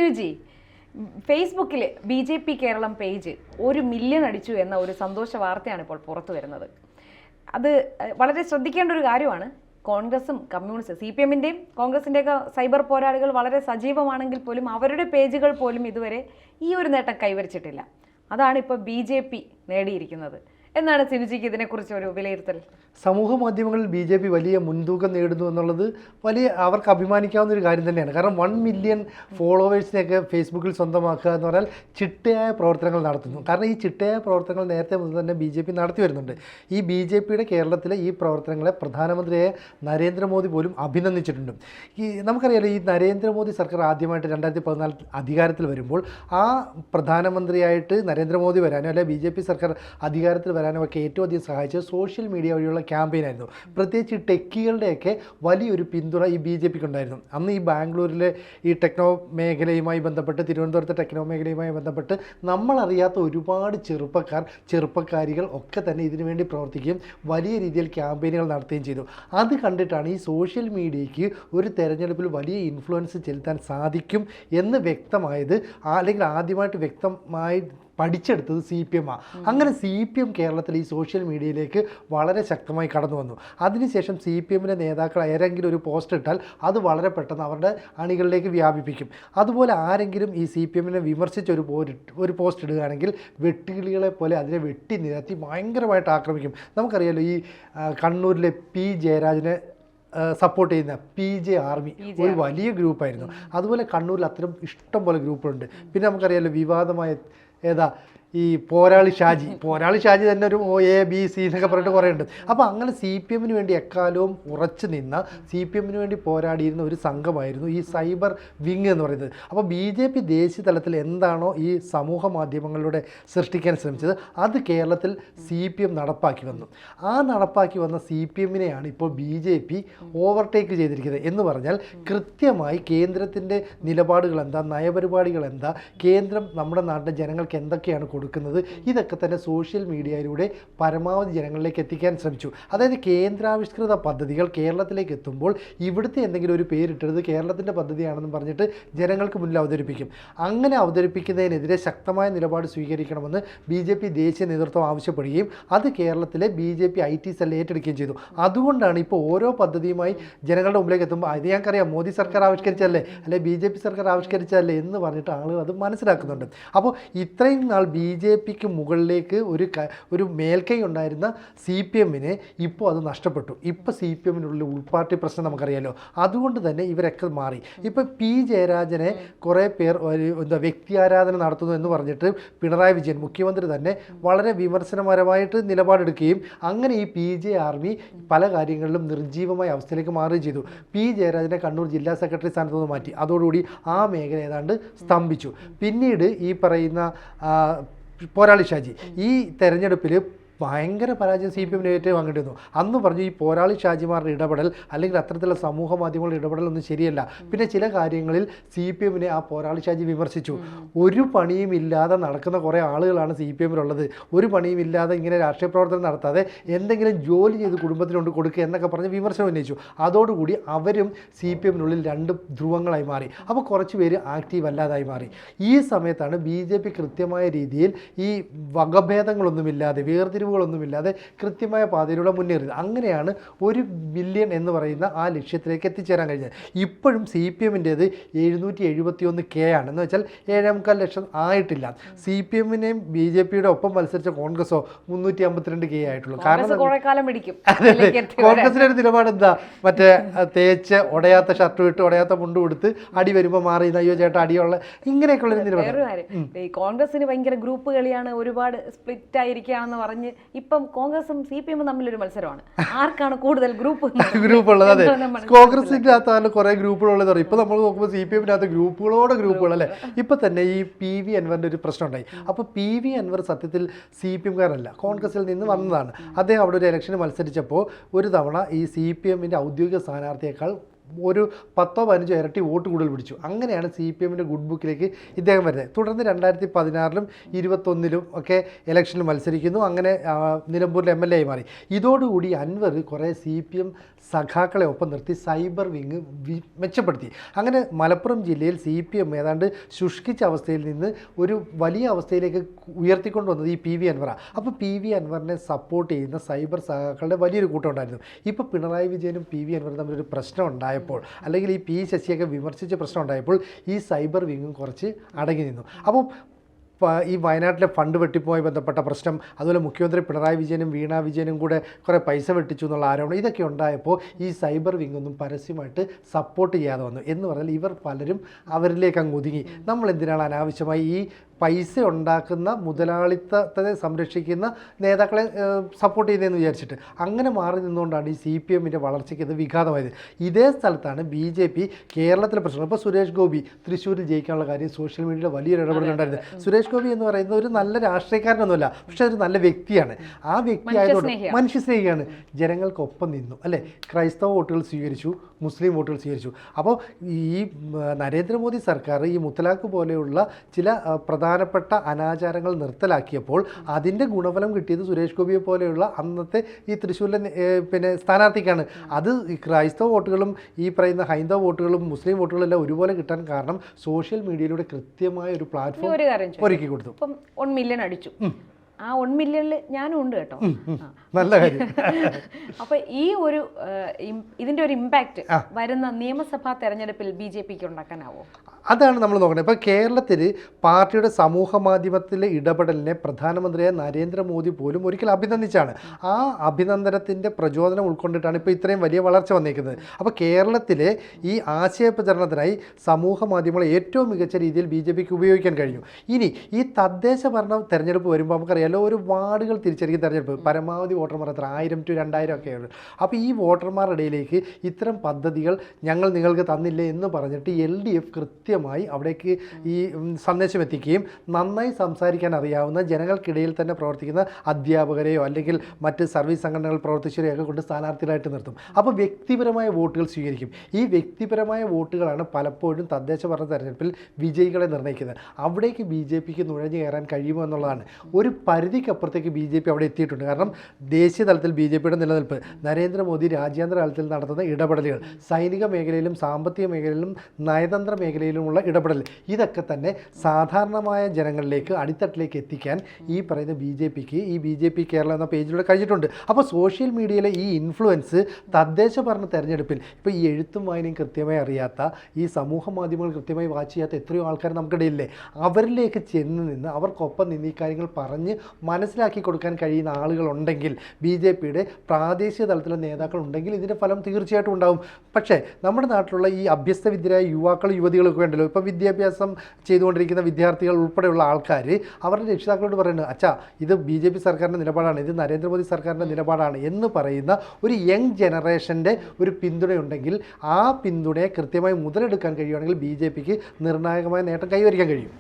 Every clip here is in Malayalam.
സിനുജി, ഫേസ്ബുക്കിൽ BJP കേരളം പേജ് 1 മില്യൺ അടിച്ചു എന്ന ഒരു സന്തോഷ വാർത്തയാണ് ഇപ്പോൾ പുറത്തു വരുന്നത്. അത് വളരെ ശ്രദ്ധിക്കേണ്ട ഒരു കാര്യമാണ്. കോൺഗ്രസും കമ്മ്യൂണിസ്റ്റ് CPM-ൻ്റെയും കോൺഗ്രസിൻ്റെയൊക്കെ സൈബർ പോരാളികൾ വളരെ സജീവമാണെങ്കിൽ പോലും അവരുടെ പേജുകൾ പോലും ഇതുവരെ ഈ ഒരു നേട്ടം കൈവരിച്ചിട്ടില്ല. അതാണ് ഇപ്പോൾ BJP നേടിയിരിക്കുന്നത്. എന്നാണ് സിനുജിക്ക് ഇതിനെക്കുറിച്ച് ഒരു വിലയിരുത്തൽ? സമൂഹ മാധ്യമങ്ങളിൽ BJP വലിയ മുൻതൂക്കം നേടുന്നു എന്നുള്ളത് അവർക്ക് അഭിമാനിക്കാവുന്ന ഒരു കാര്യം തന്നെയാണ്. കാരണം 1 മില്യൺ ഫോളോവേഴ്സിനെയൊക്കെ ഫേസ്ബുക്കിൽ സ്വന്തമാക്കുക എന്ന് പറഞ്ഞാൽ ചിട്ടയായ പ്രവർത്തനങ്ങൾ നടത്തുന്നു. കാരണം ഈ ചിട്ടയായ പ്രവർത്തനങ്ങൾ നേരത്തെ മുതൽ തന്നെ BJP നടത്തി വരുന്നുണ്ട്. ഈ BJPയുടെ കേരളത്തിലെ ഈ പ്രവർത്തനങ്ങളെ പ്രധാനമന്ത്രിയായ നരേന്ദ്രമോദി പോലും അഭിനന്ദിച്ചിട്ടുണ്ട്. നമുക്കറിയാലോ, ഈ നരേന്ദ്രമോദി സർക്കാർ ആദ്യമായിട്ട് 2014 അധികാരത്തിൽ വരുമ്പോൾ ആ പ്രധാനമന്ത്രിയായിട്ട് നരേന്ദ്രമോദി വരാനോ അല്ലെങ്കിൽ BJP സർക്കാർ അധികാരത്തിൽ വരാനോ ഒക്കെ ഏറ്റവും അധികം സഹായിച്ചത് സോഷ്യൽ മീഡിയ വഴിയുള്ള ക്യാമ്പയിനായിരുന്നു. പ്രത്യേകിച്ച് ടെക്കികളുടെയൊക്കെ വലിയൊരു പിന്തുണ ഈ BJPക്ക് ഉണ്ടായിരുന്നു. അന്ന് ഈ ബാംഗ്ലൂരിലെ ഈ ടെക്നോ മേഖലയുമായി ബന്ധപ്പെട്ട്, തിരുവനന്തപുരത്തെ ടെക്നോ മേഖലയുമായി ബന്ധപ്പെട്ട് നമ്മളറിയാത്ത ഒരുപാട് ചെറുപ്പക്കാരികൾ ഒക്കെ തന്നെ ഇതിനു വേണ്ടി പ്രവർത്തിക്കുകയും വലിയ രീതിയിൽ ക്യാമ്പയിനുകൾ നടത്തുകയും ചെയ്തു. അത് കണ്ടിട്ടാണ് ഈ സോഷ്യൽ മീഡിയയ്ക്ക് ഒരു തെരഞ്ഞെടുപ്പിൽ വലിയ ഇൻഫ്ലുവൻസ് ചെലുത്താൻ സാധിക്കും എന്ന് വ്യക്തമായത്, അല്ലെങ്കിൽ ആദ്യമായിട്ട് വ്യക്തമായി പഠിച്ചെടുത്തത് CPM-ആണ്. അങ്ങനെ CPM കേരളത്തിൽ ഈ സോഷ്യൽ മീഡിയയിലേക്ക് വളരെ ശക്തമായി കടന്നു വന്നു. അതിനുശേഷം CPM-ൻ്റെ നേതാക്കൾ ആരെങ്കിലും ഒരു പോസ്റ്റ് ഇട്ടാൽ അത് വളരെ പെട്ടെന്ന് അവരുടെ അണികളിലേക്ക് വ്യാപിപ്പിക്കും. അതുപോലെ ആരെങ്കിലും ഈ CPM-നെ വിമർശിച്ച് ഒരു പോസ്റ്റ് ഇടുകയാണെങ്കിൽ വെട്ടുകിളികളെ പോലെ അതിനെ വെട്ടി നിരത്തി ഭയങ്കരമായിട്ട് ആക്രമിക്കും. നമുക്കറിയാലോ, ഈ കണ്ണൂരിലെ P. ജയരാജനെ സപ്പോർട്ട് ചെയ്യുന്ന PJ ആർമി ഒരു വലിയ ഗ്രൂപ്പായിരുന്നു. അതുപോലെ കണ്ണൂരിൽ അത്തരം ഇഷ്ടം പോലെ ഗ്രൂപ്പുണ്ട്. പിന്നെ നമുക്കറിയാലോ, വിവാദമായ ഈ പോരാളി ഷാജി തന്നെ ഒരു OABC എന്നൊക്കെ പറഞ്ഞിട്ട് കുറേ ഉണ്ട്. അപ്പോൾ അങ്ങനെ CPM-ന് വേണ്ടി എക്കാലവും ഉറച്ചു നിന്ന, CPM-ന് വേണ്ടി പോരാടിയിരുന്ന ഒരു സംഘമായിരുന്നു ഈ സൈബർ വിങ് എന്ന് പറയുന്നത്. അപ്പോൾ BJP ദേശീയ തലത്തിൽ എന്താണോ ഈ സമൂഹ മാധ്യമങ്ങളിലൂടെ സൃഷ്ടിക്കാൻ ശ്രമിച്ചത് അത് കേരളത്തിൽ CPM നടപ്പാക്കി വന്നു. ആ നടപ്പാക്കി വന്ന CPM-നെയാണ് ഇപ്പോൾ BJP ഓവർടേക്ക് ചെയ്തിരിക്കുന്നത്. എന്ന് പറഞ്ഞാൽ കൃത്യമായി കേന്ദ്രത്തിൻ്റെ നിലപാടുകൾ എന്താ, നയപരിപാടികൾ എന്താ, കേന്ദ്രം നമ്മുടെ നാട്ടിലെ ജനങ്ങൾക്ക് എന്തൊക്കെയാണ് കൊടുക്കുന്നത്, ഇതൊക്കെ തന്നെ സോഷ്യൽ മീഡിയയിലൂടെ പരമാവധി ജനങ്ങളിലേക്ക് എത്തിക്കാൻ ശ്രമിച്ചു. അതായത് കേന്ദ്രാവിഷ്കൃത പദ്ധതികൾ കേരളത്തിലേക്ക് എത്തുമ്പോൾ ഇവിടുത്തെ എന്തെങ്കിലും ഒരു പേരിട്ടത് കേരളത്തിൻ്റെ പദ്ധതിയാണെന്ന് പറഞ്ഞിട്ട് ജനങ്ങൾക്ക് മുന്നിൽ അവതരിപ്പിക്കും. അങ്ങനെ അവതരിപ്പിക്കുന്നതിനെതിരെ ശക്തമായ നിലപാട് സ്വീകരിക്കണമെന്ന് BJP ദേശീയ നേതൃത്വം ആവശ്യപ്പെടുകയും അത് കേരളത്തിലെ BJP IT സെൽ ഏറ്റെടുക്കുകയും ചെയ്തു. അതുകൊണ്ടാണ് ഇപ്പോൾ ഓരോ പദ്ധതിയുമായി ജനങ്ങളുടെ മുമ്പിലേക്ക് എത്തുമ്പോൾ അത് ഞങ്ങൾക്കറിയാം മോദി സർക്കാർ ആവിഷ്കരിച്ചല്ലേ, അല്ലെ BJP സർക്കാർ ആവിഷ്കരിച്ചല്ലേ എന്ന് പറഞ്ഞിട്ട് ആളുകൾ അത് മനസ്സിലാക്കുന്നുണ്ട്. അപ്പോൾ ഇത്രയും നാൾ BJPക്ക് മുകളിലേക്ക് ഒരു മേൽക്കൈ ഉണ്ടായിരുന്ന CPM-നെ ഇപ്പോൾ അത് നഷ്ടപ്പെട്ടു. ഇപ്പോൾ CPM-നുള്ള ഉൾപാർട്ടി പ്രശ്നം നമുക്കറിയാലോ. അതുകൊണ്ട് തന്നെ ഇവരൊക്കെ മാറി. ഇപ്പോൾ P. ജയരാജനെ കുറേ പേർ വ്യക്തിയാരാധന നടത്തുന്നു എന്ന് പറഞ്ഞിട്ട് പിണറായി വിജയൻ മുഖ്യമന്ത്രി തന്നെ വളരെ വിമർശനപരമായിട്ട് നിലപാടെടുക്കുകയും അങ്ങനെ ഈ PJ ആർമി പല കാര്യങ്ങളിലും നിർജ്ജീവമായ അവസ്ഥയിലേക്ക് മാറുകയും ചെയ്തു. P. ജയരാജനെ കണ്ണൂർ ജില്ലാ സെക്രട്ടറി സ്ഥാനത്ത് നിന്ന് മാറ്റി. അതോടുകൂടി ആ മേഖല ഏതാണ്ട് സ്തംഭിച്ചു. പിന്നീട് ഈ പറയുന്ന പോരാളി ഷാജി ഈ തെരഞ്ഞെടുപ്പിൽ ഭയങ്കര പരാജയം CPM-ന് വാങ്ങേണ്ടിരുന്നു. അന്ന് പറഞ്ഞു ഈ പോരാളി ഷാജിമാരുടെ ഇടപെടൽ അല്ലെങ്കിൽ അത്തരത്തിലുള്ള സമൂഹ മാധ്യമങ്ങളുടെ ഇടപെടലൊന്നും ശരിയല്ല. പിന്നെ ചില കാര്യങ്ങളിൽ CPM-നെ ആ പോരാളി ഷാജി വിമർശിച്ചു. ഒരു പണിയും ഇല്ലാതെ നടക്കുന്ന കുറേ ആളുകളാണ് CPM-ലുള്ളത്. ഒരു പണിയും ഇല്ലാതെ ഇങ്ങനെ രാഷ്ട്രീയ പ്രവർത്തനം നടത്താതെ എന്തെങ്കിലും ജോലി ചെയ്ത് കുടുംബത്തിനുകൊണ്ട് കൊടുക്കുക എന്നൊക്കെ പറഞ്ഞ് വിമർശനം ഉന്നയിച്ചു. അതോടുകൂടി അവരും CPM-നുള്ളിൽ 2 ധ്രുവങ്ങളായി മാറി. അപ്പോൾ കുറച്ച് പേര് ആക്റ്റീവ് അല്ലാതായി മാറി. ഈ സമയത്താണ് BJP കൃത്യമായ രീതിയിൽ ഈ വകഭേദങ്ങളൊന്നുമില്ലാതെ ഒന്നുമില്ലാതെ കൃത്യമായ പാതയിലൂടെ മുന്നേറിയത്. അങ്ങനെയാണ് 1 ബില്യൺ എന്ന് പറയുന്ന ആ ലക്ഷ്യത്തിലേക്ക് എത്തിച്ചേരാൻ കഴിഞ്ഞത്. ഇപ്പോഴും CPM-ൻ്റേത് 771K ആണ്. എന്ന് വെച്ചാൽ 7.25 ലക്ഷം ആയിട്ടില്ല. CPM-നെയും BJPയുടെ ഒപ്പം മത്സരിച്ച കോൺഗ്രസോ 352K ആയിട്ടുള്ളൂ. കാരണം കോൺഗ്രസിൻ്റെ ഒരു നിലപാട് എന്താ, മറ്റേ തേച്ച് ഉടയാത്ത ഷർട്ട് ഇട്ട് ഉടയാത്ത മുണ്ട് കൊടുത്ത് അടി വരുമ്പോൾ മാറി അയ്യോ ചേട്ടാ അടിയുള്ള ഇങ്ങനെയൊക്കെയുള്ള നിലപാട്. കോൺഗ്രസിന് ഭയങ്കര ഗ്രൂപ്പ് കളിയാണ്, ഒരുപാട് സ്പ്ലിറ്റ് ആയിരിക്കുകയാണെന്ന് പറഞ്ഞ് ഇപ്പം കോൺഗ്രസും CPM തമ്മിലൊരു മത്സരമാണ്. ആർക്കാണ് കൂടുതൽ ഗ്രൂപ്പ് ഉള്ളത്? അതെ, കോൺഗ്രസിൻ്റെ അകത്താണ് കുറേ ഗ്രൂപ്പുകളുള്ളത്. ഇപ്പം നമ്മൾ നോക്കുമ്പോൾ CPM-നകത്ത് ഗ്രൂപ്പുകൾ അല്ലേ. ഇപ്പം തന്നെ ഈ PV അൻവറിൻ്റെ ഒരു പ്രശ്നം ഉണ്ടായി. അപ്പോൾ PV അൻവർ സത്യത്തിൽ CPM-കാരനല്ല, കോൺഗ്രസിൽ നിന്ന് വന്നതാണ്. അദ്ദേഹം അവിടെ ഒരു ഇലക്ഷന് മത്സരിച്ചപ്പോൾ ഒരു തവണ ഈ CPM-ൻ്റെ ഔദ്യോഗിക സ്ഥാനാർത്ഥിയേക്കാൾ ഒരു 10-15 ഇരട്ടി വോട്ട് കൂടുതൽ പിടിച്ചു. അങ്ങനെയാണ് CPMൻ്റെ ഗുഡ് ബുക്കിലേക്ക് ഇദ്ദേഹം വരുന്നത്. തുടർന്ന് 2016-ലും 2021-ലും ഒക്കെ ഇലക്ഷനിൽ മത്സരിക്കുന്നു. അങ്ങനെ നിലമ്പൂരിൽ MLA ആയി മാറി. ഇതോടുകൂടി അൻവർ കുറേ CPM സഖാക്കളെ ഒപ്പം നിർത്തി സൈബർ വിങ് മെച്ചപ്പെടുത്തി. അങ്ങനെ മലപ്പുറം ജില്ലയിൽ CPM ഏതാണ്ട് ശുഷ്കിച്ച അവസ്ഥയിൽ നിന്ന് ഒരു വലിയ അവസ്ഥയിലേക്ക് ഉയർത്തിക്കൊണ്ടുവന്നത് ഈ PV അൻവറാണ്. അപ്പോൾ PV അൻവറിനെ സപ്പോർട്ട് ചെയ്യുന്ന സൈബർ സഖാക്കളുടെ വലിയൊരു കൂട്ടം ഉണ്ടായിരുന്നു. ഇപ്പോൾ പിണറായി വിജയനും PV അൻവറും തമ്മിലൊരു പ്രശ്നം ഉണ്ടായപ്പോൾ, അല്ലെങ്കിൽ ഈ P ശശിയൊക്കെ വിമർശിച്ച പ്രശ്നം ഉണ്ടായപ്പോൾ ഈ സൈബർ വിങ്ങും കുറച്ച് അടങ്ങി നിന്നു. അപ്പോൾ ഈ വയനാട്ടിലെ ഫണ്ട് വെട്ടിപ്പുമായി ബന്ധപ്പെട്ട പ്രശ്നം, അതുപോലെ മുഖ്യമന്ത്രി പിണറായി വിജയനും വീണ വിജയനും കൂടെ കുറേ പൈസ വെട്ടിച്ചു എന്നുള്ള ആരോപണം, ഇതൊക്കെ ഉണ്ടായപ്പോൾ ഈ സൈബർ വിങ്ങൊന്നും പരസ്യമായിട്ട് സപ്പോർട്ട് ചെയ്യാതെ വന്നു. എന്ന് പറഞ്ഞാൽ ഇവർ പലരും അവരിലേക്ക് അങ്ങ് ഒതുങ്ങി. നമ്മൾ എന്തിനാണ് അനാവശ്യമായി ഈ പൈസ ഉണ്ടാക്കുന്ന മുതലാളിത്തത്തെ സംരക്ഷിക്കുന്ന നേതാക്കളെ സപ്പോർട്ട് ചെയ്യുന്നതെന്ന് വിചാരിച്ചിട്ട് അങ്ങനെ മാറി നിന്നുകൊണ്ടാണ് ഈ CPMൻ്റെ വളർച്ചയ്ക്ക് ഇത് വിഘാതമായത്. ഇതേ സ്ഥലത്താണ് BJP കേരളത്തിലെ പ്രശ്നം. ഇപ്പോൾ സുരേഷ് ഗോപി തൃശ്ശൂരിൽ ജയിക്കാനുള്ള കാര്യം സോഷ്യൽ മീഡിയയിൽ വലിയൊരു ഇടപെടലുണ്ടായിരുന്നു. സുരേഷ് ഗോപി എന്ന് പറയുന്നത് ഒരു നല്ല രാഷ്ട്രീയക്കാരനൊന്നുമല്ല, പക്ഷെ ഒരു നല്ല വ്യക്തിയാണ്. ആ വ്യക്തി ആയതുകൊണ്ട് മനുഷ്യസ്നേഹിയാണ്. ജനങ്ങൾക്കൊപ്പം നിന്നു, അല്ലേ? ക്രൈസ്തവ വോട്ടുകൾ സ്വീകരിച്ചു, മുസ്ലിം വോട്ടുകൾ സ്വീകരിച്ചു. അപ്പോൾ ഈ നരേന്ദ്രമോദി സർക്കാർ ഈ മുത്തലാഖ് പോലെയുള്ള ചില പ്രധാനപ്പെട്ട അനാചാരങ്ങൾ നിർത്തലാക്കിയപ്പോൾ അതിൻ്റെ ഗുണഫലം കിട്ടിയത് സുരേഷ് ഗോപിയെ പോലെയുള്ള അന്നത്തെ ഈ തൃശ്ശൂരിലെ സ്ഥാനാർത്ഥിക്കാണ്. അത് ക്രൈസ്തവ വോട്ടുകളും ഈ പറയുന്ന ഹൈന്ദവ വോട്ടുകളും മുസ്ലിം വോട്ടുകളും എല്ലാം ഒരുപോലെ കിട്ടാൻ കാരണം സോഷ്യൽ മീഡിയയിലൂടെ കൃത്യമായ ഒരു പ്ലാറ്റ്ഫോം ഒരുക്കി കൊടുത്തു. 1 മില്യൺ അടിച്ചു. ആ 1 മില്യണിൽ ഞാനും ഉണ്ട് കേട്ടോ. നല്ല കാര്യം. അപ്പൊ ഈ ഒരു ഇതിന്റെ ഒരു ഇമ്പാക്റ്റ് വരുന്ന നിയമസഭാ തെരഞ്ഞെടുപ്പിൽ BJPക്ക് ഉണ്ടാക്കാനാവോ? അതാണ് നമ്മൾ നോക്കുന്നത്. ഇപ്പോൾ കേരളത്തിൽ പാർട്ടിയുടെ സമൂഹ മാധ്യമത്തിലെ ഇടപെടലിനെ പ്രധാനമന്ത്രിയായ നരേന്ദ്രമോദി പോലും ഒരിക്കൽ അഭിനന്ദിച്ചാണ്. ആ അഭിനന്ദനത്തിൻ്റെ പ്രചോദനം ഉൾക്കൊണ്ടിട്ടാണ് ഇപ്പോൾ ഇത്രയും വലിയ വളർച്ച വന്നിരിക്കുന്നത്. അപ്പോൾ കേരളത്തിലെ ഈ ആശയപ്രചരണത്തിനായി സമൂഹ മാധ്യമങ്ങളെ ഏറ്റവും മികച്ച രീതിയിൽ BJPക്ക് ഉപയോഗിക്കാൻ കഴിഞ്ഞു. ഇനി ഈ തദ്ദേശ ഭരണ തെരഞ്ഞെടുപ്പ് വരുമ്പോൾ നമുക്കറിയാലോ, ഒരു വാർഡുകൾ തിരിച്ചറിയുന്ന തെരഞ്ഞെടുപ്പ്, പരമാവധി വോട്ടർമാർ എത്ര 1000 to 2000 ഒക്കെയാണ്. അപ്പോൾ ഈ വോട്ടർമാരുടെ ഇടയിലേക്ക് ഇത്തരം പദ്ധതികൾ ഞങ്ങൾ നിങ്ങൾക്ക് തന്നില്ലേ എന്ന് പറഞ്ഞിട്ട് LDF കൃത്യമായി അവിടേക്ക് ഈ സന്ദേശം എത്തിക്കുകയും നന്നായി സംസാരിക്കാൻ അറിയാവുന്ന ജനങ്ങൾക്കിടയിൽ തന്നെ പ്രവർത്തിക്കുന്ന അധ്യാപകരെയോ അല്ലെങ്കിൽ മറ്റ് സർവീസ് സംഘടനകൾ പ്രവർത്തിച്ചവരെയൊക്കെ കൊണ്ട് സ്ഥാനാർത്ഥികളായിട്ട് നിർത്തും. അപ്പോൾ വ്യക്തിപരമായ വോട്ടുകൾ സ്വീകരിക്കും. ഈ വ്യക്തിപരമായ വോട്ടുകളാണ് പലപ്പോഴും തദ്ദേശ ഭരണ തെരഞ്ഞെടുപ്പിൽ വിജയികളെ നിർണ്ണയിക്കുന്നത്. അവിടേക്ക് BJPക്ക് നുഴഞ്ഞു കയറാൻ കഴിയുമോ എന്നുള്ളതാണ്. ഒരു പരിധിക്കപ്പുറത്തേക്ക് BJP അവിടെ എത്തിയിട്ടുണ്ട്. കാരണം ദേശീയ തലത്തിൽ BJPയുടെ നിലനിൽപ്പ്, നരേന്ദ്രമോദി രാജ്യാന്തര തലത്തിൽ നടത്തുന്ന ഇടപെടലുകൾ, സൈനിക മേഖലയിലും സാമ്പത്തിക മേഖലയിലും നയതന്ത്ര മേഖലയിലുമുള്ള ഇടപെടൽ, ഇതൊക്കെ തന്നെ സാധാരണമായ ജനങ്ങളിലേക്ക് അടിത്തട്ടിലേക്ക് എത്തിക്കാൻ ഈ പറയുന്ന BJPക്ക് ഈ BJP കേരള എന്ന പേജിലൂടെ കഴിഞ്ഞിട്ടുണ്ട്. അപ്പോൾ സോഷ്യൽ മീഡിയയിലെ ഈ ഇൻഫ്ലുവൻസ് തദ്ദേശ ഭരണ തെരഞ്ഞെടുപ്പിൽ ഇപ്പോൾ ഈ എഴുത്തും വായനയും കൃത്യമായി അറിയാത്ത, ഈ സമൂഹ മാധ്യമങ്ങൾ കൃത്യമായി വാച്ച് ചെയ്യാത്ത എത്രയോ ആൾക്കാർ നമുക്കിടയില്ലേ, അവരിലേക്ക് ചെന്ന് നിന്ന് അവർക്കൊപ്പം നിന്ന് ഈ കാര്യങ്ങൾ പറഞ്ഞ് മനസ്സിലാക്കി കൊടുക്കാൻ കഴിയുന്ന ആളുകളുണ്ടെങ്കിൽ, BJPയുടെ പ്രാദേശിക തലത്തിലുള്ള നേതാക്കൾ ഉണ്ടെങ്കിൽ ഇതിൻ്റെ ഫലം തീർച്ചയായിട്ടും ഉണ്ടാകും. പക്ഷേ നമ്മുടെ നാട്ടിലുള്ള ഈ അഭ്യസ്തവിദ്യരായ യുവാക്കൾ യുവതികളൊക്കെ ഉണ്ടല്ലോ, ഇപ്പോൾ വിദ്യാഭ്യാസം ചെയ്തുകൊണ്ടിരിക്കുന്ന വിദ്യാർത്ഥികൾ ഉൾപ്പെടെയുള്ള ആൾക്കാർ അവരുടെ രക്ഷിതാക്കളോട് പറയുന്നത്, അച്ഛാ ഇത് BJP സർക്കാരിൻ്റെ നിലപാടാണ്, ഇത് നരേന്ദ്രമോദി സർക്കാരിൻ്റെ നിലപാടാണ് എന്ന് പറയുന്ന ഒരു യങ് ജനറേഷൻ്റെ ഒരു പിന്തുണയുണ്ടെങ്കിൽ ആ പിന്തുണയെ കൃത്യമായി മുതലെടുക്കാൻ കഴിയുകയാണെങ്കിൽ BJPക്ക് നിർണായകമായ നേട്ടം കൈവരിക്കാൻ കഴിയും.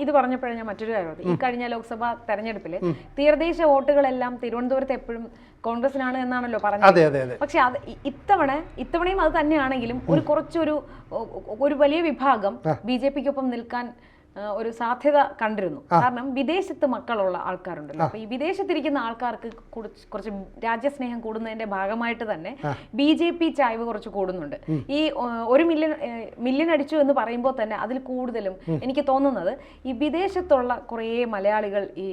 ഇത് പറഞ്ഞപ്പോഴേ ഞാൻ മറ്റൊരു കാര്യം, ഈ കഴിഞ്ഞ ലോക്സഭാ തെരഞ്ഞെടുപ്പിൽ തീരദേശ വോട്ടുകളെല്ലാം തിരുവനന്തപുരത്ത് എപ്പോഴും കോൺഗ്രസിനാണ് എന്നാണല്ലോ പറഞ്ഞത്. പക്ഷെ അത് ഇത്തവണയും അത് തന്നെയാണെങ്കിലും ഒരു വലിയ വിഭാഗം BJPക്കൊപ്പം നിൽക്കാൻ ഒരു സാധ്യത കണ്ടിരുന്നു. കാരണം വിദേശത്ത് മക്കളുള്ള ആൾക്കാരുണ്ടല്ലോ. അപ്പൊ ഈ വിദേശത്തിരിക്കുന്ന ആൾക്കാർക്ക് കുറച്ച് രാജ്യസ്നേഹം കൂടുന്നതിന്റെ ഭാഗമായിട്ട് തന്നെ BJP ചായ്വ് കുറച്ച് കൂടുന്നുണ്ട്. ഈ 1 മില്യൺ അടിച്ചു എന്ന് പറയുമ്പോൾ തന്നെ അതിൽ കൂടുതലും എനിക്ക് തോന്നുന്നത് ഈ വിദേശത്തുള്ള കുറേ മലയാളികൾ ഈ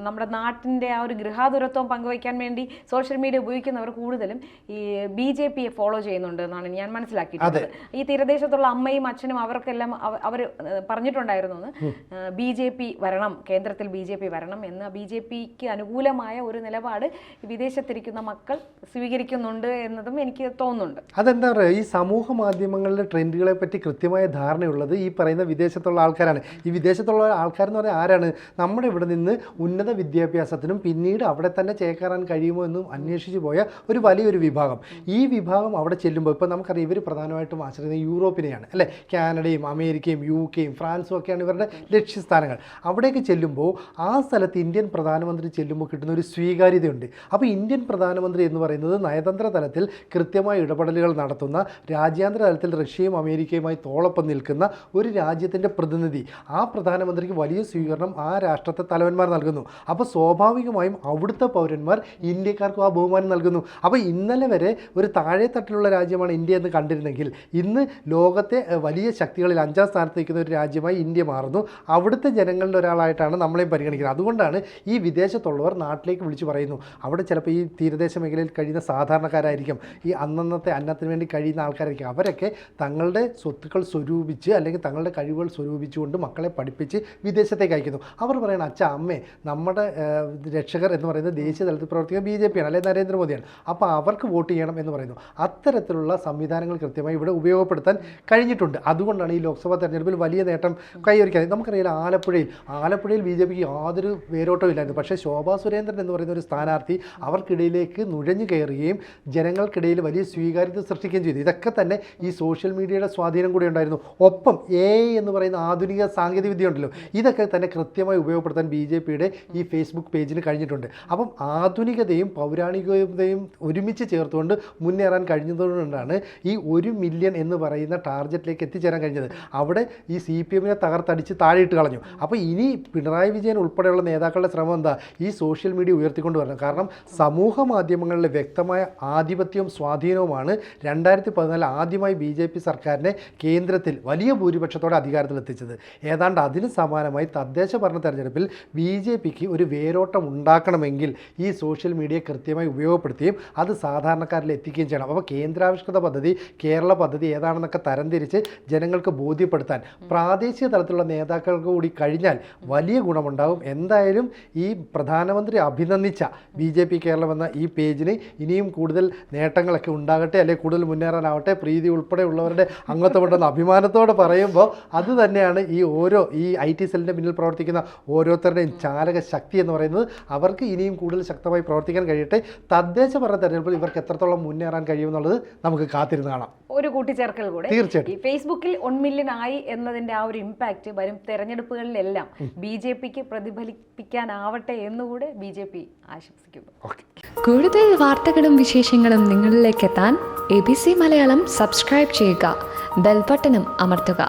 നമ്മുടെ നാട്ടിന്റെ ആ ഒരു ഗൃഹാതുരത്വം പങ്കുവയ്ക്കാൻ വേണ്ടി സോഷ്യൽ മീഡിയ ഉപയോഗിക്കുന്നവർ കൂടുതലും ഈ BJPയെ ഫോളോ ചെയ്യുന്നുണ്ട് എന്നാണ് ഞാൻ മനസ്സിലാക്കിയിട്ടുള്ളത്. ഈ തീരദേശത്തുള്ള അമ്മയും അച്ഛനും അവർക്കെല്ലാം അവർ പറഞ്ഞിട്ടുണ്ടായിരുന്നു BJP വരണം, കേന്ദ്രത്തിൽ BJP വരണം എന്ന്. BJPക്ക് അനുകൂലമായ ഒരു നിലപാട് വിദേശത്തിരിക്കുന്ന മക്കൾ സ്വീകരിക്കുന്നുണ്ട് എന്നതും എനിക്ക് തോന്നുന്നുണ്ട്. അതെന്താ പറയുക, ഈ സമൂഹ മാധ്യമങ്ങളിലെ ട്രെൻഡുകളെ പറ്റി കൃത്യമായ ധാരണയുള്ളത് ഈ പറയുന്ന വിദേശത്തുള്ള ആൾക്കാരാണ്. ഈ വിദേശത്തുള്ള ആൾക്കാരെന്ന് പറഞ്ഞാൽ ആരാണ്? നമ്മുടെ ഇവിടെ നിന്ന് ഉന്നത വിദ്യാഭ്യാസത്തിനും പിന്നീട് അവിടെ തന്നെ ചേക്കേറാൻ കഴിയുമോ എന്നും അന്വേഷിച്ച് പോയ ഒരു വലിയൊരു വിഭാഗം. ഈ വിഭാഗം അവിടെ ചെല്ലുമ്പോൾ ഇപ്പോൾ നമുക്കറിയാം ഇവർ പ്രധാനമായിട്ടും ആശ്രയിക്കുന്നത് യൂറോപ്പിനെയാണ്, അല്ലേ? കാനഡയും അമേരിക്കയും UK യും ഫ്രാൻസും ഒക്കെയാണ് ഇതൊക്കെയാണ് ഇവരുടെ ലക്ഷ്യസ്ഥാനങ്ങൾ. അവിടേക്ക് ചെല്ലുമ്പോൾ ആ സ്ഥലത്ത് ഇന്ത്യൻ പ്രധാനമന്ത്രി ചെല്ലുമ്പോൾ കിട്ടുന്ന ഒരു സ്വീകാര്യതയുണ്ട്. അപ്പോൾ ഇന്ത്യൻ പ്രധാനമന്ത്രി എന്ന് പറയുന്നത് നയതന്ത്ര തലത്തിൽ കൃത്യമായ ഇടപെടലുകൾ നടത്തുന്ന, രാജ്യാന്തര തലത്തിൽ റഷ്യയും അമേരിക്കയുമായി തോളൊപ്പം നിൽക്കുന്ന ഒരു രാജ്യത്തിൻ്റെ പ്രതിനിധി. ആ പ്രധാനമന്ത്രിക്ക് വലിയ സ്വീകരണം ആ രാഷ്ട്രത്തെ തലവന്മാർ നൽകുന്നു. അപ്പോൾ സ്വാഭാവികമായും അവിടുത്തെ പൗരന്മാർ ഇന്ത്യക്കാർക്കും ആ ബഹുമാനം നൽകുന്നു. അപ്പോൾ ഇന്നലെ വരെ ഒരു താഴെ തട്ടിലുള്ള രാജ്യമാണ് ഇന്ത്യ എന്ന് കണ്ടിരുന്നെങ്കിൽ ഇന്ന് ലോകത്തെ വലിയ ശക്തികളിൽ 5ാം സ്ഥാനത്ത് നിൽക്കുന്ന ഒരു രാജ്യമായി ഇന്ത്യ മാറുന്നു. അവിടുത്തെ ജനങ്ങളുടെ ഒരാളായിട്ടാണ് നമ്മളെയും പരിഗണിക്കുന്നത്. അതുകൊണ്ടാണ് ഈ വിദേശത്തുള്ളവർ നാട്ടിലേക്ക് വിളിച്ചു പറയുന്നു. അവിടെ ചിലപ്പോൾ ഈ തീരദേശ മേഖലയിൽ കഴിയുന്ന സാധാരണക്കാരായിരിക്കും, ഈ അന്നന്നത്തെ അന്നത്തിന് വേണ്ടി കഴിയുന്ന ആൾക്കാരായിരിക്കും. അവരൊക്കെ തങ്ങളുടെ സ്വത്തുക്കൾ സ്വരൂപിച്ച് അല്ലെങ്കിൽ തങ്ങളുടെ കഴിവുകൾ സ്വരൂപിച്ചുകൊണ്ട് മക്കളെ പഠിപ്പിച്ച് വിദേശത്തേക്ക് അയക്കുന്നു. അവർ പറയണം, അച്ഛാ അമ്മേ, നമ്മുടെ രക്ഷകർ എന്ന് പറയുന്നത് ദേശീയ തലത്തിൽ പ്രവർത്തിക്കുന്ന BJP ആണ്, അല്ലെങ്കിൽ നരേന്ദ്രമോദിയാണ്, അപ്പോൾ അവർക്ക് വോട്ട് ചെയ്യണം എന്ന് പറയുന്നു. അത്തരത്തിലുള്ള സംവിധാനങ്ങൾ കൃത്യമായി ഇവിടെ ഉപയോഗപ്പെടുത്താൻ കഴിഞ്ഞിട്ടുണ്ട്. അതുകൊണ്ടാണ് ഈ ലോക്സഭാ തെരഞ്ഞെടുപ്പിൽ വലിയ നേട്ടം കൈവരിക്കാൻ. നമുക്കറിയാം ആലപ്പുഴയിൽ BJPക്ക് യാതൊരു വേരോട്ടവും ഇല്ലായിരുന്നു. പക്ഷേ ശോഭാ സുരേന്ദ്രൻ എന്ന് പറയുന്ന ഒരു സ്ഥാനാർത്ഥി അവർക്കിടയിലേക്ക് നുഴഞ്ഞു കയറുകയും ജനങ്ങൾക്കിടയിൽ വലിയ സ്വീകാര്യത സൃഷ്ടിക്കുകയും ചെയ്തു. ഇതൊക്കെ തന്നെ ഈ സോഷ്യൽ മീഡിയയുടെ സ്വാധീനം കൂടി ഉണ്ടായിരുന്നു. ഒപ്പം AI എന്ന് പറയുന്ന ആധുനിക സാങ്കേതിക വിദ്യ ഉണ്ടല്ലോ, ഇതൊക്കെ തന്നെ കൃത്യമായി ഉപയോഗപ്പെടുത്താൻ BJPയുടെ ഈ ഫേസ്ബുക്ക് പേജിന് കഴിഞ്ഞിട്ടുണ്ട്. അപ്പം ആധുനികതയും പൗരാണികതയും ഒരുമിച്ച് ചേർത്തുകൊണ്ട് മുന്നേറാൻ കഴിഞ്ഞതുകൊണ്ടാണ് ഈ 1 മില്യൺ എന്ന് പറയുന്ന ടാർഗറ്റിലേക്ക് എത്തിച്ചേരാൻ കഴിഞ്ഞത്. അവിടെ ഈ CPMനെ തകർത്തടിച്ച് താഴെയിട്ട് കളഞ്ഞു. അപ്പോൾ ഇനി പിണറായി വിജയൻ ഉൾപ്പെടെയുള്ള നേതാക്കളുടെ ശ്രമം എന്താ? ഈ സോഷ്യൽ മീഡിയ ഉയർത്തിക്കൊണ്ട് വരണം. കാരണം സമൂഹ മാധ്യമങ്ങളിലെ വ്യക്തമായ ആധിപത്യവും സ്വാധീനവുമാണ് 2014 ആദ്യമായി BJP സർക്കാരിനെ കേന്ദ്രത്തിൽ വലിയ ഭൂരിപക്ഷത്തോടെ അധികാരത്തിലെത്തിച്ചത്. ഏതാണ്ട് അതിന് സമാനമായി തദ്ദേശ ഭരണ തെരഞ്ഞെടുപ്പിൽ BJPക്ക് ഒരു വേരോട്ടം ഉണ്ടാക്കണമെങ്കിൽ ഈ സോഷ്യൽ മീഡിയ കൃത്യമായി ഉപയോഗപ്പെടുത്തുകയും അത് സാധാരണക്കാരിൽ എത്തിക്കുകയും ചെയ്യണം. അപ്പോൾ കേന്ദ്രാവിഷ്കൃത പദ്ധതി, കേരള പദ്ധതി ഏതാണെന്നൊക്കെ തരംതിരിച്ച് ജനങ്ങൾക്ക് ബോധ്യപ്പെടുത്താൻ പ്രാദേശിക തലത്തിലുള്ള നേതാക്കൾക്ക് കൂടി കഴിഞ്ഞാൽ വലിയ ഗുണമുണ്ടാകും. എന്തായാലും ഈ പ്രധാനമന്ത്രി അഭിനന്ദിച്ച BJP കേരളം എന്ന ഈ പേജിന് ഇനിയും കൂടുതൽ നേട്ടങ്ങളൊക്കെ ഉണ്ടാകട്ടെ, അല്ലെങ്കിൽ കൂടുതൽ മുന്നേറാനാവട്ടെ. പ്രീതി ഉൾപ്പെടെയുള്ളവരുടെ അംഗത്വമുണ്ടെന്ന് അഭിമാനത്തോടെ പറയുമ്പോൾ അത് തന്നെയാണ് ഈ IT സെല്ലിൻ്റെ പിന്നിൽ പ്രവർത്തിക്കുന്ന ഓരോരുത്തരുടെയും ചാലക ശക്തി എന്ന് പറയുന്നത്. അവർക്ക് ഇനിയും കൂടുതൽ ശക്തമായി പ്രവർത്തിക്കാൻ കഴിയട്ടെ. തദ്ദേശ ഭരണ തെരഞ്ഞെടുപ്പിൽ ഇവർക്ക് എത്രത്തോളം മുന്നേറാൻ കഴിയുമെന്നുള്ളത് നമുക്ക് കാത്തിരുന്ന് കാണാം. ഒരു കൂട്ടിച്ചേർക്കൽ കൂടെ, തീർച്ചയായിട്ടും ഫേസ്ബുക്കിൽ 1 മില്യൺ ആയി എന്നതിന്റെ ആ ഒരു ഇമ്പാക്റ്റ് വരും തെരഞ്ഞെടുപ്പുകളിലെല്ലാം BJPക്ക് പ്രതിഫലിപ്പിക്കാനാവട്ടെ എന്നുകൂടെ BJP ആശംസിക്കുന്നു. കൂടുതൽ വാർത്തകളും വിശേഷങ്ങളും നിങ്ങളിലേക്ക് എത്താൻ ABC മലയാളം സബ്സ്ക്രൈബ് ചെയ്യുക, ബെൽ ബട്ടണും അമർത്തുക.